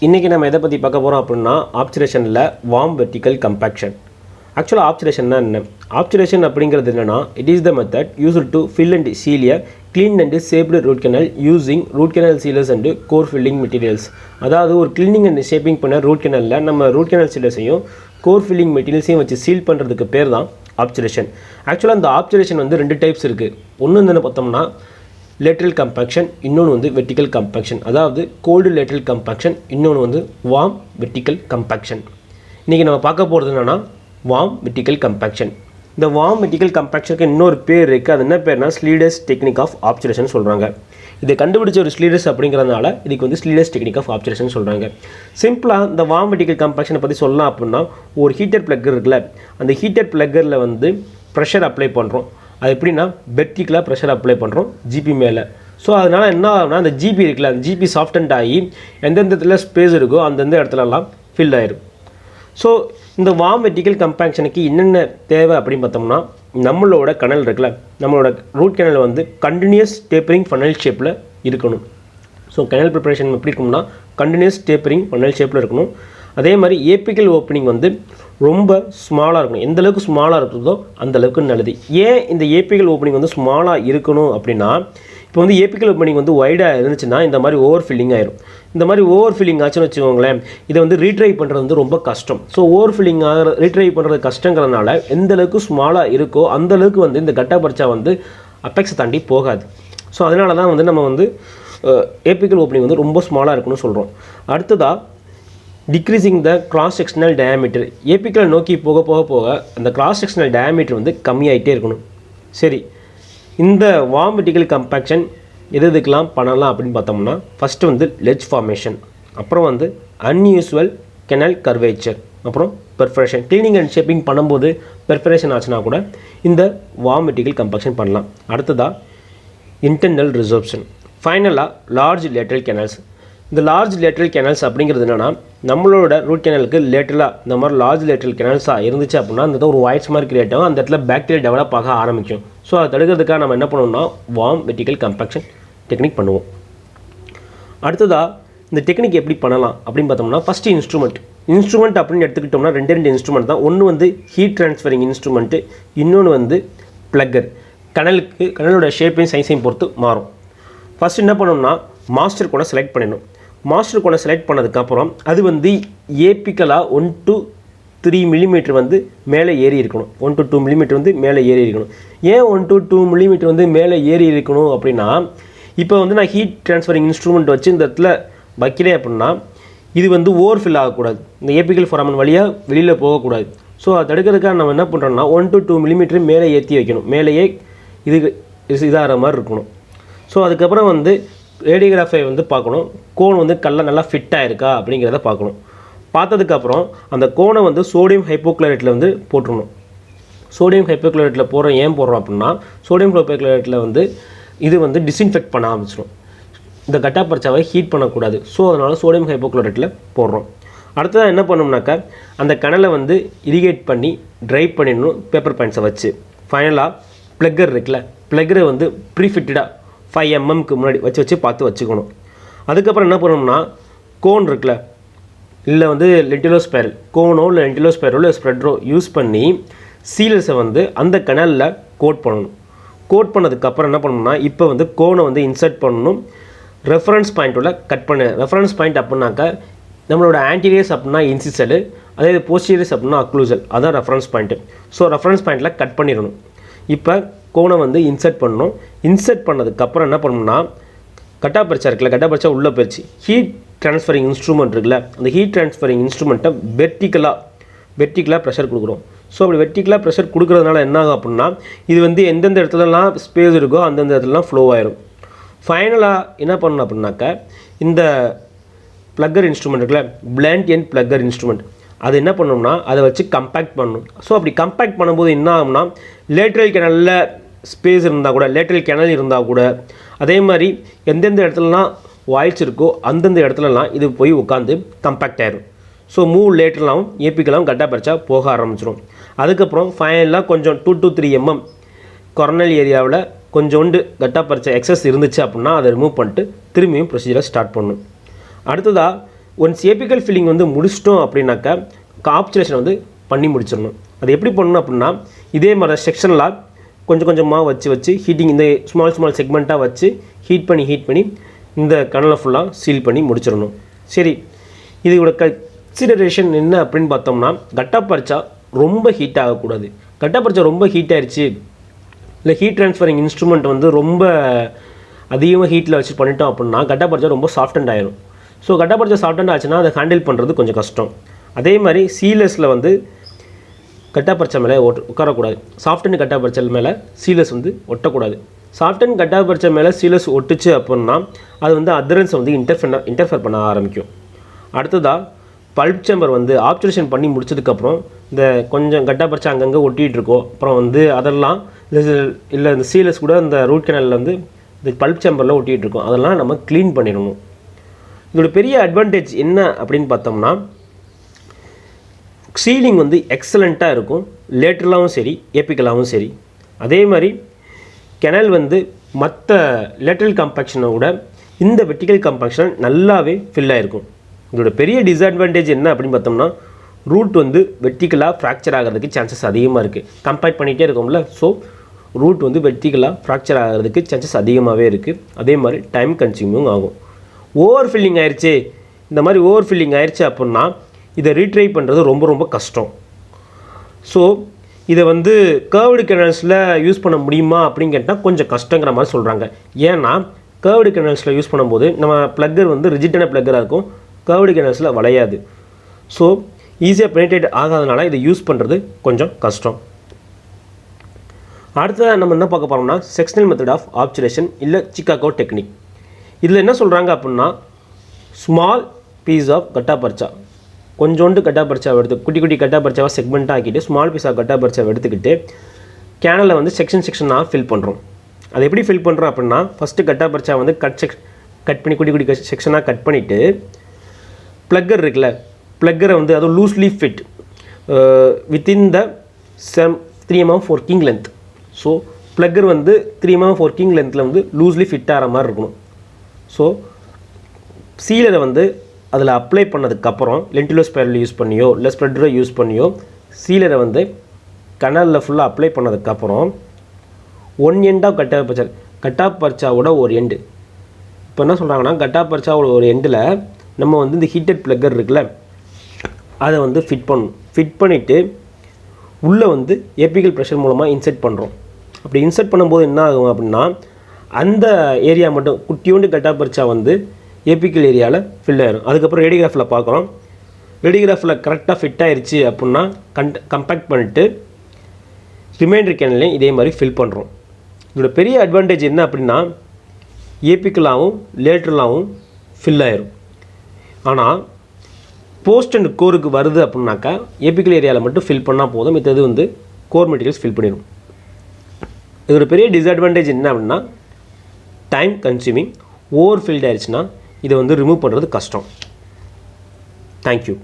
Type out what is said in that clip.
இன்றைக்கி நம்ம எதை பற்றி பார்க்க போகிறோம் அப்படின்னா ஆப்சுரேஷனில் வார்ம் வெர்டிக்கல் கம்பேக்ஷன். ஆக்சுவலாக ஆப்சுரேஷன்னா என்ன? ஆப்சுரேஷன் அப்படிங்கிறது என்னென்னா, it is the method used to fill and seal a clean and shaped root canal using root canal sealers and core filling materials. அதாவது ஒரு க்ளீனிங் அண்ட் ஷேப்பிங் பண்ண ரூட் கெனலில் நம்ம ரூட் கெனல் சீலர்ஸையும் கோர் ஃபில்லிங் மெட்டீரியல்ஸையும் வச்சு seal பண்ணுறதுக்கு பேர் தான் ஆப்சுரேஷன். ஆக்சுவலாக அந்த ஆப்சுரேஷன் வந்து 2 டைப்ஸ் இருக்குது. ஒன்று என்ன பார்த்தோம்னா lateral compaction, இன்னொன்று வந்து vertical compaction. அதாவது cold lateral compaction, இன்னொன்று வந்து warm vertical compaction. இன்றைக்கி நம்ம பார்க்க போகிறது என்னென்னா warm vertical compaction. இந்த warm vertical compactionக்கு இன்னொரு பேர் இருக்குது. அது என்ன பேர்னா ஸ்லீடஸ் டெக்னிக் ஆஃப் ஆப்சுரேஷன் சொல்கிறாங்க. இதை கண்டுபிடிச்ச ஒரு ஸ்லீடஸ் அப்படிங்கிறதுனால இதுக்கு வந்து ஸ்லீடஸ் டெக்னிக் ஆஃப் ஆப்சுரேஷன் சொல்கிறாங்க. சிம்பிளாக இந்த warm vertical compactionை பற்றி சொல்லலாம் அப்படின்னா, ஒரு ஹீட்டர் ப்ளக்கர் இருக்குல்ல, அந்த ஹீட்டர் ப்ளக்கரில் வந்து ப்ரெஷர் அப்ளை பண்ணுறோம். அது எப்படின்னா வெர்டிக்கலாக ப்ரெஷர் அப்ளை பண்ணுறோம் ஜிபி மேலே. ஸோ அதனால் என்ன ஆகுனா, அந்த ஜிபி இருக்குல்ல, அந்த ஜிபி சாஃப்டன்ட் ஆகி எந்தெந்த இடத்துல ஸ்பேஸ் இருக்கோ அந்தந்த இடத்துலலாம் ஃபில் ஆயிடும். ஸோ இந்த வார்ம் வெர்டிக்கல் கம்பேக்ஷனுக்கு என்னென்ன தேவை அப்படின்னு பார்த்தோம்னா, நம்மளோட கனல் இருக்குல்ல, நம்மளோட ரூட் கெனல் வந்து கண்டினியூஸ் டேப்பரிங் ஃபனல் ஷேப்பில் இருக்கணும். ஸோ கெனல் ப்ரிப்பரேஷன் எப்படி இருக்கும்னா கண்டினியூஸ் டேப்பரிங் ஃபனல் ஷேப்பில் இருக்கணும். அதே மாதிரி ஏபிக்கல் ஓப்பனிங் வந்து ரொம்ப ஸ்மாலாக இருக்கணும். எந்த அளவுக்கு ஸ்மாலாக இருக்குதோ அந்தளவுக்கு நல்லது. ஏன் இந்த ஏபிக்கல் ஓப்பனிங் வந்து ஸ்மாலாக இருக்கணும் அப்படின்னா, இப்போ வந்து ஏபிக்கல் ஓப்பனிங் வந்து வைடாக இருந்துச்சுன்னா இந்த மாதிரி ஓவர் ஃபில்லிங் ஆயிரும். இந்த மாதிரி ஓவர் ஃபில்லிங் ஆச்சுன்னு வச்சுக்கோங்களேன், இதை வந்து ரீட்ரை பண்ணுறது வந்து ரொம்ப கஷ்டம். ஸோ ஓவர் ஃபில்லிங் ரீட்ரை பண்ணுறது கஷ்டங்கிறதுனால எந்த அளவுக்கு ஸ்மாலாக இருக்கோ அந்தளவுக்கு வந்து இந்த கட்டா பர்ச்சா வந்து அப்பெக்ஸை தாண்டி போகாது. ஸோ அதனால தான் வந்து நம்ம வந்து ஏபிக்கல் ஓப்பனிங் வந்து ரொம்ப ஸ்மாலாக இருக்குன்னு சொல்கிறோம். அடுத்ததாக டிக்ரீசிங் த கிராஸ் செக்ஷனல் டயாமீட்டர். ஏபிக்கல் நோக்கி போக போக போக அந்த கிராஸ் செக்ஷனல் டயாமீட்டர் வந்து கம்மியாகிட்டே இருக்கணும். சரி, இந்த வார்ம் வெர்டிக்கல் கம்பேக்ஷன் எதுக்கெல்லாம் பண்ணலாம் அப்படின்னு பார்த்தோம்னா, ஃபஸ்ட்டு வந்து லெட்ஜ் ஃபார்மேஷன், அப்புறம் வந்து அன்யூஸ்வல் கெனல் கர்வேச்சர், அப்புறம் பெர்ஃபரேஷன். க்ளீனிங் அண்ட் ஷேப்பிங் பண்ணும்போது பெர்ஃபரேஷன் ஆச்சுன்னா கூட இந்த வார்ம் வெர்டிக்கல் கம்பேக்ஷன் பண்ணலாம். அடுத்ததாக இன்டர்னல் ரிசர்ப்ஷன். ஃபைனலாக லார்ஜ் லேட்ரல் கெனல்ஸ். இந்த லார்ஜ் லேட்ரல் கெனல்ஸ் அப்படிங்கிறது என்னென்னா, நம்மளோட ரூட் கெனலுக்கு லேட்டரலாக இந்த மாதிரி லார்ஜ் லேட்ரல் கெனல்ஸாக இருந்துச்சு அப்படின்னா அந்த ஒரு வாய்ஸ் மாதிரி கிரியேட் ஆகும். அந்த இடத்துல பாக்டீரியா டெவலப் ஆக ஆரம்பிக்கும். ஸோ அதை தடுக்கிறதுக்காக நம்ம என்ன பண்ணுவோம்னா வார்ம் வெர்டிக்கல் கம்பேக்ஷன் டெக்னிக் பண்ணுவோம். அடுத்ததாக இந்த டெக்னிக் எப்படி பண்ணலாம் அப்படின்னு பார்த்தோம்னா, ஃபஸ்ட்டு இன்ஸ்ட்ருமெண்ட் அப்படின்னு எடுத்துக்கிட்டோம்னா 2 இன்ஸ்ட்ருமெண்ட் தான். ஒன்று வந்து ஹீட் ட்ரான்ஸ்ஃபரிங் இன்ஸ்ட்ருமெண்ட்டு, இன்னொன்று வந்து ப்ளக்கர். கனலோட ஷேப்பையும் சைஸையும் பொறுத்து மாறும். ஃபஸ்ட்டு என்ன பண்ணோம்னா மாஸ்டர் கோனை செலக்ட் பண்ணிடணும். மாஸ்டர் கோனை செலக்ட் பண்ணதுக்கப்புறம் அது வந்து ஏபிக்கலாக 1 to 3 மில்லிமீட்டர் வந்து மேலே ஏறி இருக்கணும். 1 to 2 மில்லிமீட்டர் வந்து மேலே ஏறி இருக்கணும். ஏன் 1 to 2 மில்லிமீட்டர் வந்து மேலே ஏறி இருக்கணும் அப்படின்னா, இப்போ வந்து நான் ஹீட் ட்ரான்ஸ்ஃபரிங் இன்ஸ்ட்ருமெண்ட் வச்சு இந்த இடத்துல வைக்கிறேன் அப்படின்னா இது வந்து ஓவர் ஃபில் ஆகக்கூடாது, இந்த ஏபிக்கல் ஃபொராமன் வழியாக வெளியில் போகக்கூடாது. ஸோ அதை தடுக்கிறதுக்காக நம்ம என்ன பண்ணுறோம்னா 1 to 2 மில்லிமீட்டர் மேலே ஏற்றி வைக்கணும். மேலேயே இதாகிற மாதிரி இருக்கணும். ஸோ அதுக்கப்புறம் வந்து ரேடியோகிராஃபை வந்து பார்க்கணும். கோன் வந்து நல்லா ஃபிட்டாக இருக்கா அப்படிங்கிறத பார்க்கணும். பார்த்ததுக்கப்புறம் அந்த கோனை வந்து சோடியம் ஹைப்போக்ளோரைட்டில் வந்து போட்டுருணும். சோடியம் ஹைப்போக்ளோரைட்டில் ஏன் போடுறோம் அப்படின்னா, சோடியம் ஹைப்போக்ளோரைட்டில் வந்து இது வந்து டிஸ்இன்ஃபெக்ட் பண்ண ஆரம்பிச்சிடும். இந்த கட்டா பர்ச்சாவை ஹீட் பண்ணக்கூடாது. ஸோ அதனால் சோடியம் ஹைப்போக்ளோரைட்டில் போடுறோம். அடுத்ததாக என்ன பண்ணோம்னாக்கா, அந்த கனலை வந்து இரிகேட் பண்ணி ட்ரை பண்ணிடணும் பேப்பர் பாயிண்ட்ஸை வச்சு. ஃபைனலாக ப்ளக்கர் இருக்குல்ல, ப்ளக்கரை வந்து ப்ரீஃபிட்டடாக 5 mmக்கு முன்னாடி வச்சு பார்த்து வச்சுக்கணும். அதுக்கப்புறம் என்ன பண்ணணும்னா, கோன் இருக்குல்ல, இல்லை வந்து லென்டிலோஸ்பைரல் கோனோ இல்லை லென்டிலோஸ்பைரோ இல்லை ஸ்ப்ரெட்ரோ யூஸ் பண்ணி சீலர்ஸை வந்து அந்த கனலில் கோட் பண்ணணும். கோட் பண்ணதுக்கப்புறம் என்ன பண்ணணும்னா, இப்போ வந்து கோனை வந்து இன்சர்ட் பண்ணணும். ரெஃபரன்ஸ் பாயிண்ட்டோட கட் பண்ண. ரெஃபரன்ஸ் பாயிண்ட் அப்படின்னாக்கா நம்மளோட ஆன்டீரியர்ஸ் அப்படின்னா இன்சிசல், அதே போஸ்டீரியர்ஸ் அப்படின்னா அக்ளூசல், அதுதான் ரெஃபரன்ஸ் பாயிண்ட்டு. ஸோ ரெஃபரன்ஸ் பாயிண்ட்டில் கட் பண்ணிடணும். இப்போ கோனை வந்து இன்சர்ட் பண்ணணும். இன்சர்ட் பண்ணதுக்கப்புறம் என்ன பண்ணணும்னா, கட்டா பர்ச்சா இருக்குல்ல, கட்டா பர்ச்சா உள்ளே போயிடுச்சு. ஹீட் ட்ரான்ஸ்ஃபரிங் இன்ஸ்ட்ருமெண்ட் இருக்குல்ல, அந்த ஹீட் ட்ரான்ஸ்ஃபரிங் இன்ஸ்ட்ருமெண்ட்டை வெர்டிக்கலாக ப்ரெஷர் கொடுக்குறோம். ஸோ அப்படி வெர்டிக்கலாக ப்ரெஷர் கொடுக்குறதுனால என்ன ஆகும் அப்படின்னா, இது வந்து எந்தெந்த இடத்துலலாம் ஸ்பேஸ் இருக்கோ அந்தந்த இடத்துலலாம் ஃப்ளோ ஆயிரும். ஃபைனலாக என்ன பண்ணணும் அப்படின்னாக்கா, இந்த ப்ளக்கர் இன்ஸ்ட்ருமெண்ட் இருக்குல்ல, பிளண்ட் எண்ட் ப்ளக்கர் இன்ஸ்ட்ருமெண்ட், அது என்ன பண்ணணும்னா அதை வச்சு கம்பேக்ட் பண்ணணும். ஸோ அப்படி கம்பேக்ட் பண்ணும்போது என்ன ஆகும்னா, லேட்ரல் கெனலில் ஸ்பேஸ் இருந்தால் கூட, லேட்ரல் கெனல் இருந்தால் கூட, அதே மாதிரி எந்தெந்த இடத்துலலாம் வாய்ஸ் இருக்கோ அந்தந்த இடத்துலலாம் இது போய் உட்காந்து கம்பேக்ட் ஆயிடும். ஸோ மூவ் லேட்டரலாகவும் ஏபிக்கலாகவும் கட்டா பர்ச்சா போக ஆரம்பிச்சிடும். அதுக்கப்புறம் ஃபைனலாக கொஞ்சம் 2 to 3 mm கொர்னல் ஏரியாவில் கொஞ்சோண்டு கட்டா பறிச்ச எக்ஸஸ் இருந்துச்சு அப்படின்னா அதை ரிமூவ் பண்ணிட்டு திரும்பியும் ப்ரொசீஜரை ஸ்டார்ட் பண்ணணும். அடுத்ததாக ஒன்ஸ் ஏபிக்கல் ஃபில்லிங் வந்து முடிச்சிட்டோம் அப்படின்னாக்கா ஆப்சுரேஷன் வந்து பண்ணி முடிச்சிடணும். அது எப்படி பண்ணணும் அப்படின்னா இதே மாதிரி செக்ஷனில் கொஞ்சம் கொஞ்சமாக வச்சு ஹீட்டிங் இந்த ஸ்மால் செக்மெண்ட்டாக வச்சு ஹீட் பண்ணி இந்த கனலை ஃபுல்லாக சீல் பண்ணி முடிச்சிடணும். சரி, இதோட கன்சிடரேஷன் என்ன அப்படின்னு பார்த்தோம்னா கட்டா பறிச்சா ரொம்ப ஹீட் ஆகக்கூடாது. கட்டா பறிச்சா ரொம்ப ஹீட் ஆயிடுச்சு, இல்லை ஹீட் ட்ரான்ஸ்ஃபரிங் இன்ஸ்ட்ருமெண்ட் வந்து ரொம்ப அதிகமாக ஹீட்டில் வச்சு பண்ணிட்டோம் அப்படின்னா கட்டா பறிச்சா ரொம்ப சாஃப்டண்ட் ஆயிடும். ஸோ கட்டா பறிச்சா சாஃப்டண்ட் ஆச்சுன்னா அதை ஹேண்டில் பண்ணுறது கொஞ்சம் கஷ்டம். அதே மாதிரி சீலஸில் வந்து கட்டா பறிச்ச மேலே உட்காரக்கூடாது. சாஃப்டன் கட்டா பறிச்ச மேலே சீலஸ் வந்து ஒட்டக்கூடாது. சாஃப்டன் கட்டா பறிச்ச மேலே சீலஸ் ஒட்டுச்சு அப்படின்னா அது வந்து அதரன்ஸை வந்து இன்டர்ஃபேர் பண்ண ஆரம்பிக்கும். அடுத்ததாக பல்ப் சேம்பர் வந்து ஆப்சுரேஷன் பண்ணி முடிச்சதுக்கப்புறம் இந்த கொஞ்சம் கட்டா பறிச்சா அங்கங்கே ஒட்டிகிட்டு இருக்கோம். அப்புறம் வந்து அதெல்லாம் இல்லை இந்த சீலஸ் கூட இந்த ரூட் கேனலில் வந்து இந்த பல்ப் சேம்பரில் ஒட்டிகிட்டு இருக்கோம். அதெல்லாம் நம்ம க்ளீன் பண்ணிடணும். இதோட பெரிய அட்வான்டேஜ் என்ன அப்படின்னு பார்த்தோம்னா சீலிங் வந்து எக்ஸலண்ட்டாக இருக்கும், லேட்டரலாகவும் சரி ஏபிக்கலாகவும் சரி. அதே மாதிரி கெனல் வந்து மற்ற லேட்டரல் கம்பாக்ஷனை விட இந்த வெர்டிக்கல் கம்பாக்ஷன் நல்லாவே ஃபில் ஆகிருக்கும். இதோட பெரிய டிஸ்அட்வான்டேஜ் என்ன அப்படின்னு பார்த்தோம்னா ரூட் வந்து வெர்டிக்கலாக ஃப்ராக்சர் ஆகிறதுக்கு சான்சஸ் அதிகமாக இருக்குது. கம்பேக்ட் பண்ணிகிட்டே இருக்கோம்ல, ஸோ ரூட் வந்து வெர்டிக்கலாக ஃப்ராக்சர் ஆகிறதுக்கு சான்சஸ் அதிகமாகவே இருக்குது. அதே மாதிரி டைம் கன்சியூமிங் ஆகும். ஓவர் ஃபில்லிங் ஆயிடுச்சு, இந்த மாதிரி ஓவர் ஃபில்லிங் ஆயிடுச்சு அப்படின்னா இதை ரீட்ரை பண்ணுறது ரொம்ப கஷ்டம். ஸோ இதை வந்து கர்வ்டு கெனல்ஸில் யூஸ் பண்ண முடியுமா அப்படின்னு கேட்டால் கொஞ்சம் கஷ்டங்கிற மாதிரி சொல்கிறாங்க. ஏன்னா கர்வ்டு கெனல்ஸில் யூஸ் பண்ணும்போது நம்ம ப்ளக்கர் வந்து ரிஜிட்டான ப்ளக்கராக இருக்கும், கர்வ்டு கெனல்ஸில் வளையாது. ஸோ ஈஸியாக பெனிட்ரேட் ஆகாதனால இதை யூஸ் பண்ணுறது கொஞ்சம் கஷ்டம். அடுத்ததாக நம்ம என்ன பார்க்க போகிறோம்னா செக்ஷனல் மெத்தட் ஆஃப் ஆப்சுரேஷன் இல்லை சிக்காகோ டெக்னிக். இதில் என்ன சொல்கிறாங்க அப்படின்னா ஸ்மால் பீஸ் ஆஃப் கட்டா பறிச்சா, கொஞ்சோண்டு கட்டா பறிச்சாவை எடுத்து குட்டி கட்டா பறிச்சாவை செக்மெண்ட்டாக ஆக்கிட்டு ஸ்மால் பீஸ் ஆஃப் கட்டா பறிச்சாவை எடுத்துக்கிட்டு கேனலில் வந்து செக்ஷனாக ஃபில் பண்ணுறோம். அதை எப்படி ஃபில் பண்ணுறோம் அப்படின்னா ஃபஸ்ட்டு கட்டா பறிச்சா வந்து கட் பண்ணி குட்டி செக்ஷனாக கட் பண்ணிவிட்டு ப்ளக்கர் இருக்குல்ல, ப்ளக்கரை வந்து அது loosely fit within the 3 mm working length. So plugger வந்து 3 mm ஒர்க்கிங் லென்த்தில் வந்து லூஸ்லி ஃபிட் ஆகிற மாதிரி இருக்கணும். ஸோ சீலரை வந்து அதில் அப்ளை பண்ணதுக்கப்புறம் லென்டிலோ ஸ்பைரல் யூஸ் பண்ணியோ இல்லை ஸ்ப்ரெட்டரை யூஸ் பண்ணியோ சீலரை வந்து கனலில் ஃபுல்லாக அப்ளை பண்ணதுக்கப்புறம் ஒன் எண்ட் ஆஃப் கட்டா பறிச்சாவோட ஒரு எண்டு. இப்போ என்ன சொல்கிறாங்கன்னா கட்டா பறிச்சாவோட ஒரு எண்டில் நம்ம வந்து இந்த ஹீட்டட் ப்ளக்கர் இருக்குல்ல அதை வந்து ஃபிட் பண்ணணும். ஃபிட் பண்ணிவிட்டு உள்ளே வந்து ஏபிக்கல் ப்ரெஷர் மூலமாக இன்செர்ட் பண்ணுறோம். அப்படி இன்செர்ட் பண்ணும்போது என்ன ஆகும் அப்படின்னா அந்த ஏரியா மட்டும் குட்டியோண்டு கட்டா பறிச்சா வந்து ஏபிக்கல் ஏரியாவில் ஃபில் ஆயிடும். அதுக்கப்புறம் ரேடியோகிராஃபில் பார்க்குறோம், ரேடியோகிராஃபில் கரெக்டாக ஃபிட் ஆயிடுச்சு அப்படின்னா கம்பேக்ட் பண்ணிவிட்டு ரிமைண்டர் கேனலையும் இதே மாதிரி ஃபில் பண்ணுறோம். இதோட பெரிய அட்வான்டேஜ் என்ன அப்படின்னா ஏபிக்கலாகவும் லேட்ரலாகவும் ஃபில் ஆயிரும். ஆனால் போஸ்ட் அண்ட் கோருக்கு வருது அப்படின்னாக்கா ஏபிக்கல் ஏரியாவில் மட்டும் ஃபில் பண்ணால் போதும், மித்தது வந்து கோர் மெட்டீரியல்ஸ் ஃபில் பண்ணிடும். இதோட பெரிய டிஸ்அட்வான்டேஜ் என்ன அப்படின்னா டைம் கன்சியூமிங். ஓவர் ஃபில்ட் ஆயிடுச்சுன்னா இதை வந்து ரிமூவ் பண்ணுறது கஷ்டம். தேங்க்யூ.